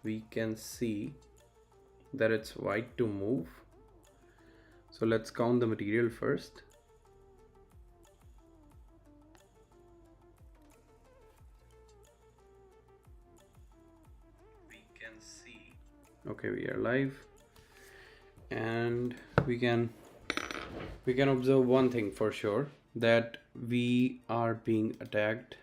we can see that it's white to move. So let's count the material first. We can see, okay, we are live, and we can observe one thing for sure, that we are being attacked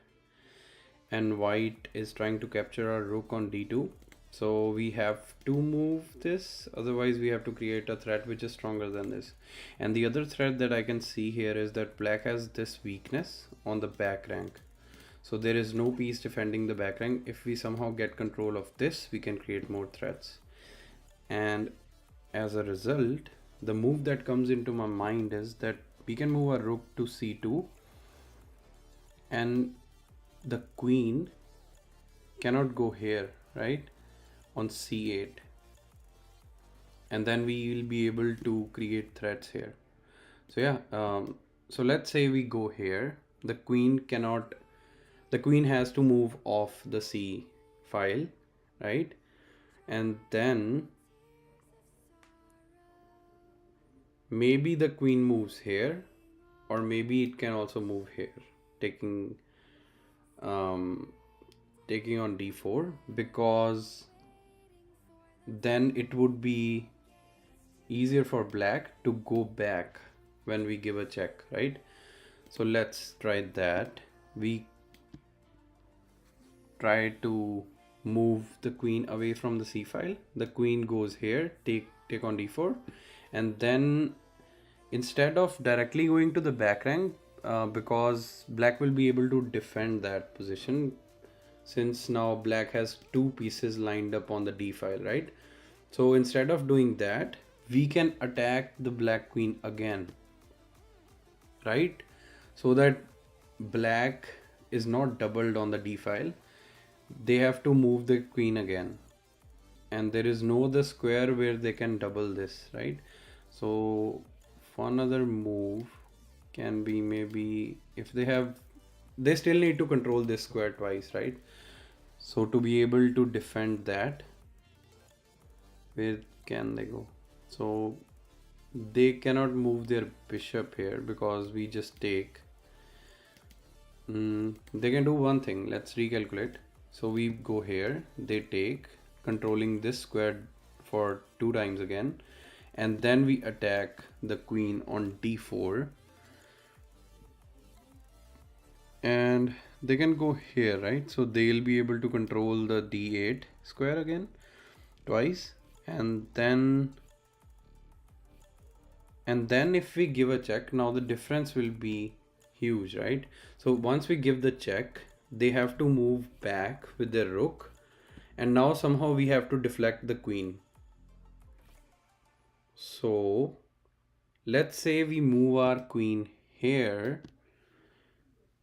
and white is trying to capture our rook on d2. So we have to move this, otherwise we have to create a threat which is stronger than this. And the other threat that I can see here is that black has this weakness on the back rank. So there is no piece defending the back rank. If we somehow get control of this, we can create more threats. And as a result, the move that comes into my mind is that we can move our rook to c2, and the queen cannot go here, right, on c8, and then we will be able to create threats here. So yeah, so let's say we go here, the queen has to move off the c file, right, and then maybe the queen moves here, or maybe it can also move here, taking on d4, because then it would be easier for black to go back when we give a check, right? So let's try that. We try to move the queen away from the c file. The queen goes here, take on d4, and then instead of directly going to the back rank, because black will be able to defend that position, since now black has two pieces lined up on the d file, right? So instead of doing that, we can attack the black queen again, right? So that black is not doubled on the d file. They have to move the queen again, and there is no other square where they can double this, right? So one other move can be, maybe if they still need to control this square twice, right? So to be able to defend that, where can they go? So they cannot move their bishop here because we just take. They can do one thing. Let's recalculate. So we go here, they take, controlling this square for 2 times again, and then we attack the queen on d4, and they can go here, right? So they'll be able to control the d8 square again twice, and then if we give a check, now the difference will be huge, right? So once we give the check, they have to move back with their rook, and now somehow we have to deflect the queen. So let's say we move our queen here,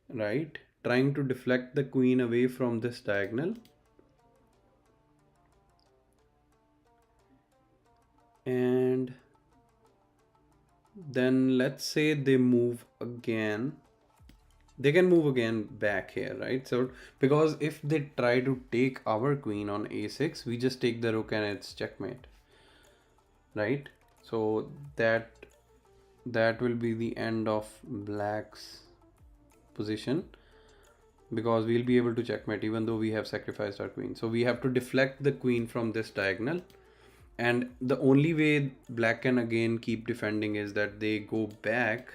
right, trying to deflect the queen away from this diagonal, and then let's say they move again. They can move again back here, right? So because if they try to take our queen on a6, we just take the rook and it's checkmate, right? So that will be the end of black's position, because we'll be able to checkmate even though we have sacrificed our queen. So we have to deflect the queen from this diagonal, and the only way black can again keep defending is that they go back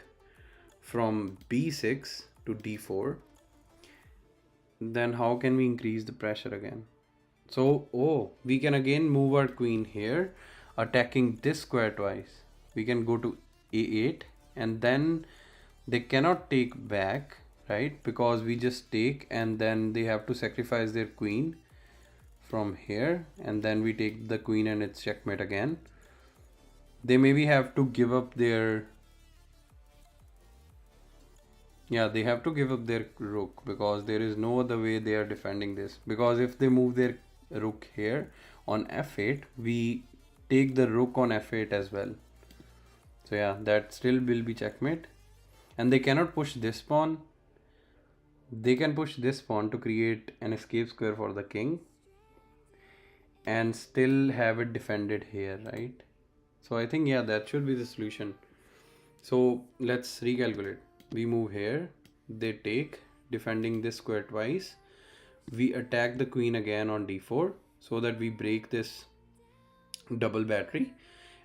from b6 to d4. Then how can we increase the pressure again? So we can again move our queen here, attacking this square twice. We can go to a8, and then they cannot take back, right, because we just take, and then they have to sacrifice their queen from here, and then we take the queen and it's checkmate again. They maybe have to give up their, yeah, they have to give up their rook, because there is no other way they are defending this. Because if they move their rook here on f8, we take the rook on f8 as well. So yeah, that still will be checkmate. And they cannot push this pawn. They can push this pawn to create an escape square for the king. and still have it defended here, right? So I think, yeah, that should be the solution. So let's recalculate. We move here, they take, defending this square twice. We attack the queen again on d4 so that we break this double battery,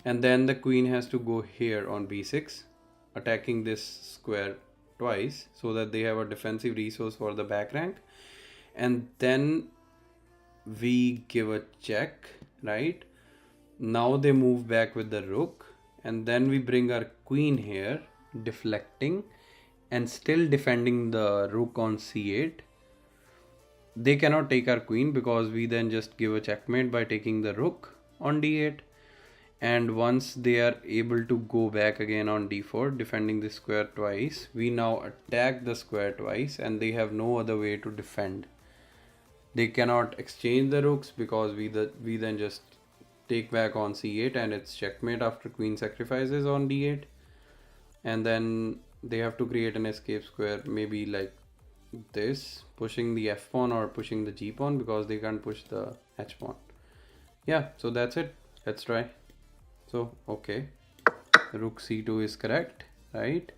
and then the queen has to go here on b6, attacking this square twice so that they have a defensive resource for the back rank. And then we give a check, right? Now they move back with the rook, and then we bring our queen here, deflecting and still defending the rook on c8. They cannot take our queen because we then just give a checkmate by taking the rook on d8. And once they are able to go back again on d4, defending the square twice, we now attack the square twice, and they have no other way to defend. They cannot exchange the rooks because we then just take back on c8, and it's checkmate after queen sacrifices on d8. And then they have to create an escape square, maybe like this, pushing the f pawn or pushing the g pawn, because they can't push the h pawn. Yeah, so that's it. Let's try. So okay, rook c2 is correct, right?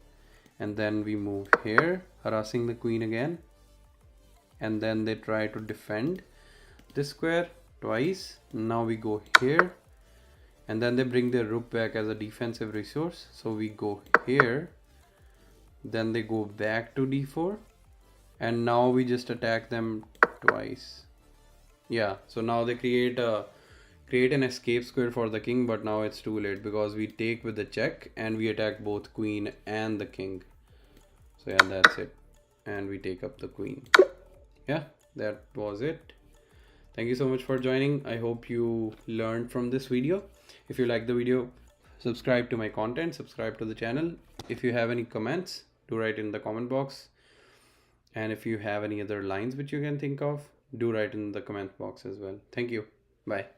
And then we move here, harassing the queen again, and then they try to defend this square twice. Now we go here, and then they bring their rook back as a defensive resource, so we go here, then they go back to d4, and now we just attack them twice. Yeah, so now they create an escape square for the king, but now it's too late because we take with the check and we attack both queen and the king. So yeah, that's it, and we take up the queen. Yeah, that was it. Thank you so much for joining. I hope you learned from this video. If you like the video, subscribe to my content, subscribe to the channel. If you have any comments, do write in the comment box. And if you have any other lines which you can think of, do write in the comment box as well. Thank you. Bye.